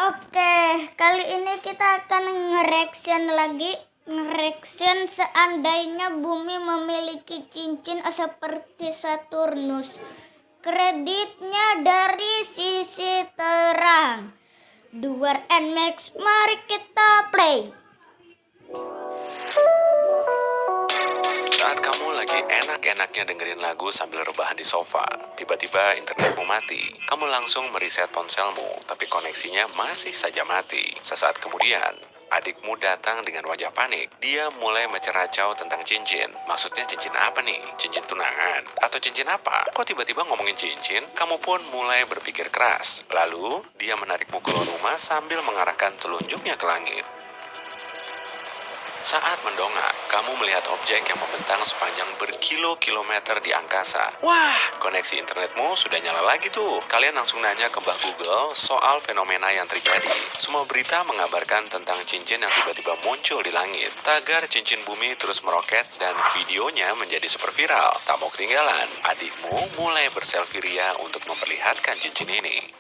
Oke, kali ini kita akan nge-reaction lagi. Nge-reaction seandainya bumi memiliki cincin seperti Saturnus. Kreditnya dari sisi terang. Duar and Max, mari kita play. Saat kamu lagi enak-enaknya dengerin lagu sambil rebahan di sofa, tiba-tiba internetmu mati. Kamu langsung mereset ponselmu, tapi koneksinya masih saja mati. Sesaat kemudian, adikmu datang dengan wajah panik. Dia mulai menceracau tentang cincin. Maksudnya cincin apa nih? Cincin tunangan? Atau cincin apa? Kok tiba-tiba ngomongin cincin? Kamu pun mulai berpikir keras. Lalu, dia menarikmu keluar rumah sambil mengarahkan telunjuknya ke langit. Saat mendongak, kamu melihat objek yang membentang sepanjang berkilo-kilometer di angkasa. Wah, koneksi internetmu sudah nyala lagi tuh. Kalian langsung nanya ke Mbah Google soal fenomena yang terjadi. Semua berita mengabarkan tentang cincin yang tiba-tiba muncul di langit. Tagar cincin bumi terus meroket dan videonya menjadi super viral. Tak mau ketinggalan, adikmu mulai berselfie ria untuk memperlihatkan cincin ini.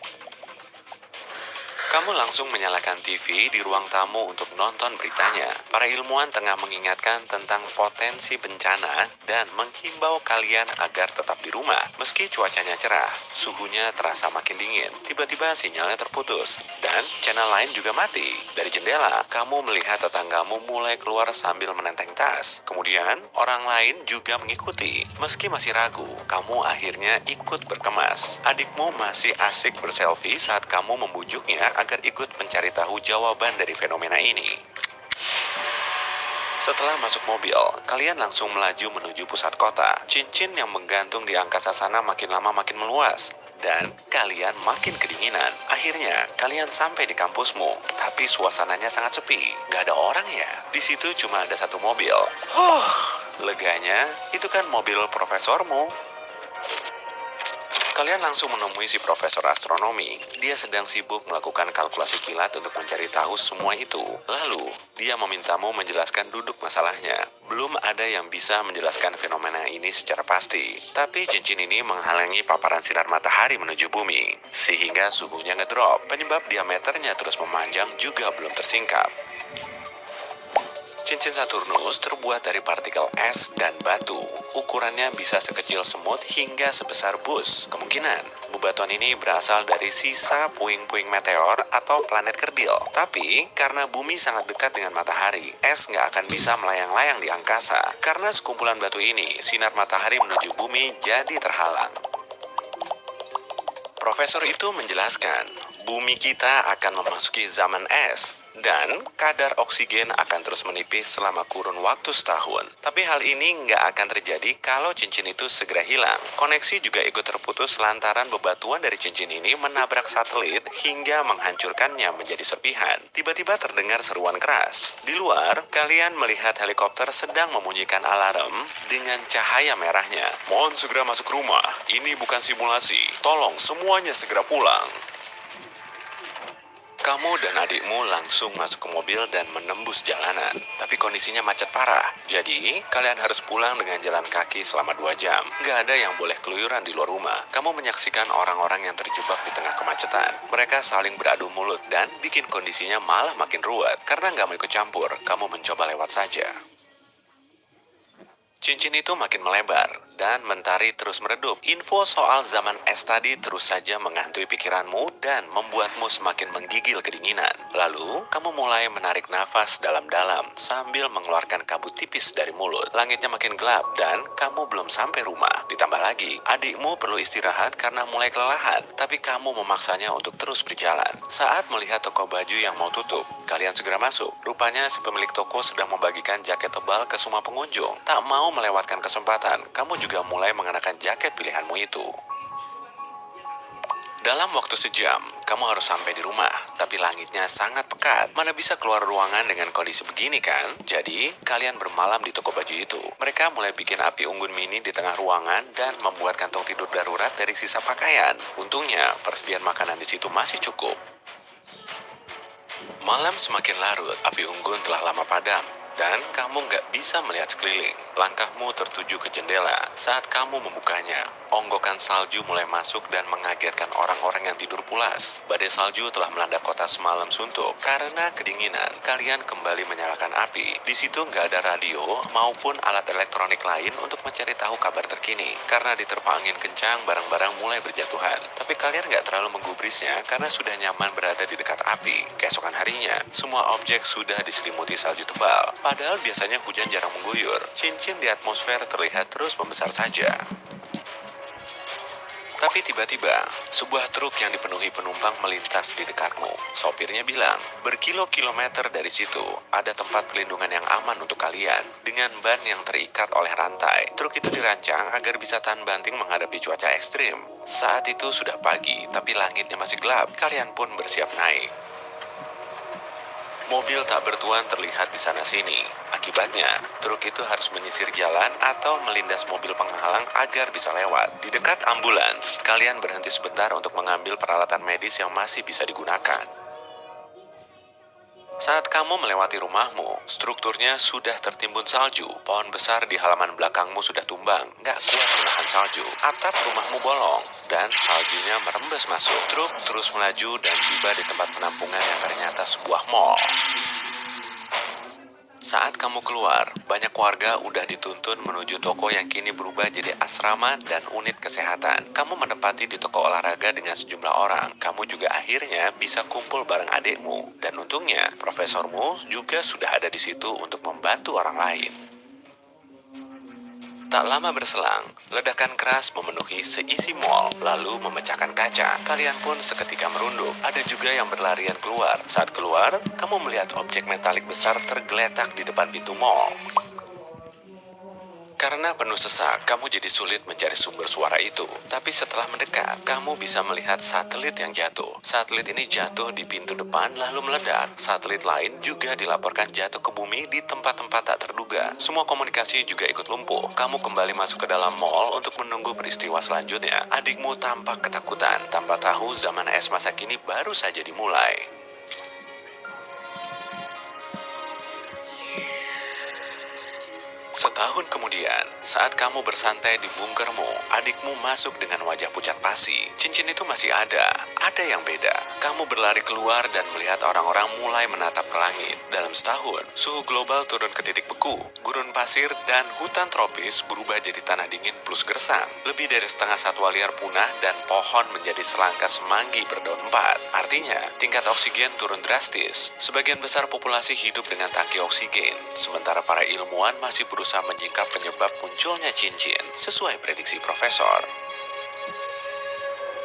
Kamu langsung menyalakan TV di ruang tamu untuk nonton beritanya. Para ilmuwan tengah mengingatkan tentang potensi bencana dan menghimbau kalian agar tetap di rumah. Meski cuacanya cerah, suhunya terasa makin dingin. Tiba-tiba sinyalnya terputus dan channel lain juga mati. Dari jendela, kamu melihat tetanggamu mulai keluar sambil menenteng tas. Kemudian, orang lain juga mengikuti. Meski masih ragu, kamu akhirnya ikut berkemas. Adikmu masih asik berselfie saat kamu membujuknya agar ikut mencari tahu jawaban dari fenomena ini. Setelah masuk mobil, kalian langsung melaju menuju pusat kota. Cincin yang menggantung di angkasa sana makin lama makin meluas. Dan kalian makin kedinginan. Akhirnya, kalian sampai di kampusmu. Tapi suasananya sangat sepi. Gak ada orang ya. Di situ cuma ada satu mobil. Leganya, itu kan mobil profesormu. Kalian langsung menemui si profesor astronomi. Dia sedang sibuk melakukan kalkulasi kilat untuk mencari tahu semua itu. Lalu, dia memintamu menjelaskan duduk masalahnya. Belum ada yang bisa menjelaskan fenomena ini secara pasti. Tapi cincin ini menghalangi paparan sinar matahari menuju bumi. Sehingga suhunya ngedrop. Penyebab diameternya terus memanjang juga belum tersingkap. Cincin Saturnus terbuat dari partikel es dan batu. Ukurannya bisa sekecil semut hingga sebesar bus. Kemungkinan, bebatuan ini berasal dari sisa puing-puing meteor atau planet kerdil. Tapi, karena bumi sangat dekat dengan matahari, es nggak akan bisa melayang-layang di angkasa. Karena sekumpulan batu ini, sinar matahari menuju bumi jadi terhalang. Profesor itu menjelaskan, bumi kita akan memasuki zaman es. Dan kadar oksigen akan terus menipis selama kurun waktu setahun. Tapi hal ini nggak akan terjadi kalau cincin itu segera hilang. Koneksi juga ikut terputus lantaran bebatuan dari cincin ini menabrak satelit hingga menghancurkannya menjadi serpihan. Tiba-tiba terdengar seruan keras. Di luar, kalian melihat helikopter sedang membunyikan alarm dengan cahaya merahnya. Mohon segera masuk rumah. Ini bukan simulasi. Tolong semuanya segera pulang. Kamu dan adikmu langsung masuk ke mobil dan menembus jalanan. Tapi kondisinya macet parah. Jadi, kalian harus pulang dengan jalan kaki selama 2 jam. Gak ada yang boleh keluyuran di luar rumah. Kamu menyaksikan orang-orang yang terjebak di tengah kemacetan. Mereka saling beradu mulut dan bikin kondisinya malah makin ruwet. Karena gak mau ikut campur, kamu mencoba lewat saja. Cincin itu makin melebar, dan mentari terus meredup. Info soal zaman es tadi terus saja menghantui pikiranmu dan membuatmu semakin menggigil kedinginan. Lalu, kamu mulai menarik nafas dalam-dalam sambil mengeluarkan kabut tipis dari mulut. Langitnya makin gelap dan kamu belum sampai rumah. Ditambah lagi, adikmu perlu istirahat karena mulai kelelahan, tapi kamu memaksanya untuk terus berjalan. Saat melihat toko baju yang mau tutup, kalian segera masuk. Rupanya si pemilik toko sedang membagikan jaket tebal ke semua pengunjung. Tak mau melewatkan kesempatan, kamu juga mulai mengenakan jaket pilihanmu itu. Dalam waktu sejam, kamu harus sampai di rumah, tapi langitnya sangat pekat. Mana bisa keluar ruangan dengan kondisi begini kan? Jadi, kalian bermalam di toko baju itu. Mereka mulai bikin api unggun mini di tengah ruangan dan membuat kantong tidur darurat dari sisa pakaian. Untungnya, persediaan makanan di situ masih cukup. Malam semakin larut, api unggun telah lama padam. Dan kamu nggak bisa melihat sekeliling. Langkahmu tertuju ke jendela. Saat kamu membukanya, onggokan salju mulai masuk dan mengagetkan orang-orang yang tidur pulas. Badai salju telah melanda kota semalam suntuk. Karena kedinginan, kalian kembali menyalakan api. Di situ nggak ada radio maupun alat elektronik lain untuk mencari tahu kabar terkini. Karena diterpa angin kencang, barang-barang mulai berjatuhan. Tapi kalian nggak terlalu menggubrisnya karena sudah nyaman berada di dekat api. Keesokan harinya, semua objek sudah diselimuti salju tebal. Padahal biasanya hujan jarang mengguyur. Cincin di atmosfer terlihat terus membesar saja. Tapi tiba-tiba, sebuah truk yang dipenuhi penumpang melintas di dekatmu. Sopirnya bilang, berkilo-kilometer dari situ, ada tempat pelindungan yang aman untuk kalian. Dengan ban yang terikat oleh rantai, truk itu dirancang agar bisa tahan banting menghadapi cuaca ekstrim. Saat itu sudah pagi, tapi langitnya masih gelap. Kalian pun bersiap naik. Mobil tak bertuan terlihat di sana-sini. Akibatnya, truk itu harus menyisir jalan atau melindas mobil penghalang agar bisa lewat. Di dekat ambulans, kalian berhenti sebentar untuk mengambil peralatan medis yang masih bisa digunakan. Saat kamu melewati rumahmu, strukturnya sudah tertimbun salju. Pohon besar di halaman belakangmu sudah tumbang, nggak kuat menahan salju. Atap rumahmu bolong, dan saljunya merembes masuk. Truk terus melaju dan tiba di tempat penampungan yang ternyata sebuah mall. Saat kamu keluar, banyak warga udah dituntun menuju toko yang kini berubah jadi asrama dan unit kesehatan. Kamu menempati di toko olahraga dengan sejumlah orang. Kamu juga akhirnya bisa kumpul bareng adikmu. Dan untungnya, profesormu juga sudah ada di situ untuk membantu orang lain. Tak lama berselang, ledakan keras memenuhi seisi mall, lalu memecahkan kaca. Kalian pun seketika merunduk. Ada juga yang berlarian keluar. Saat keluar, kamu melihat objek metalik besar tergeletak di depan pintu mall. Karena penuh sesak, kamu jadi sulit mencari sumber suara itu. Tapi setelah mendekat, kamu bisa melihat satelit yang jatuh. Satelit ini jatuh di pintu depan lalu meledak. Satelit lain juga dilaporkan jatuh ke bumi di tempat-tempat tak terduga. Semua komunikasi juga ikut lumpuh. Kamu kembali masuk ke dalam mall untuk menunggu peristiwa selanjutnya. Adikmu tampak ketakutan, tanpa tahu zaman es masa kini baru saja dimulai. Setahun kemudian, saat kamu bersantai di bunkermu, adikmu masuk dengan wajah pucat pasi. Cincin itu masih ada yang beda. Kamu berlari keluar dan melihat orang-orang mulai menatap ke langit. Dalam setahun, suhu global turun ke titik beku. Gurun pasir dan hutan tropis berubah jadi tanah dingin plus gersang. Lebih dari setengah satwa liar punah dan pohon menjadi selangkah semanggi berdaun empat. Artinya, tingkat oksigen turun drastis. Sebagian besar populasi hidup dengan tangki oksigen, sementara para ilmuwan masih berusaha menyingkap penyebab munculnya cincin sesuai prediksi profesor.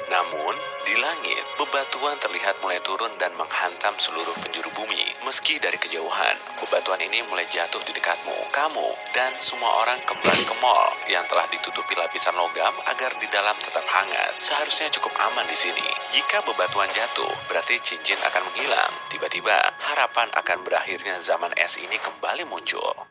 Namun, di langit, bebatuan terlihat mulai turun dan menghantam seluruh penjuru bumi. Meski dari kejauhan, bebatuan ini mulai jatuh di dekatmu. Kamu dan semua orang kembali ke mall yang telah ditutupi lapisan logam agar di dalam tetap hangat. Seharusnya cukup aman di sini. Jika bebatuan jatuh, berarti cincin akan menghilang. Tiba-tiba, harapan akan berakhirnya zaman es ini kembali muncul.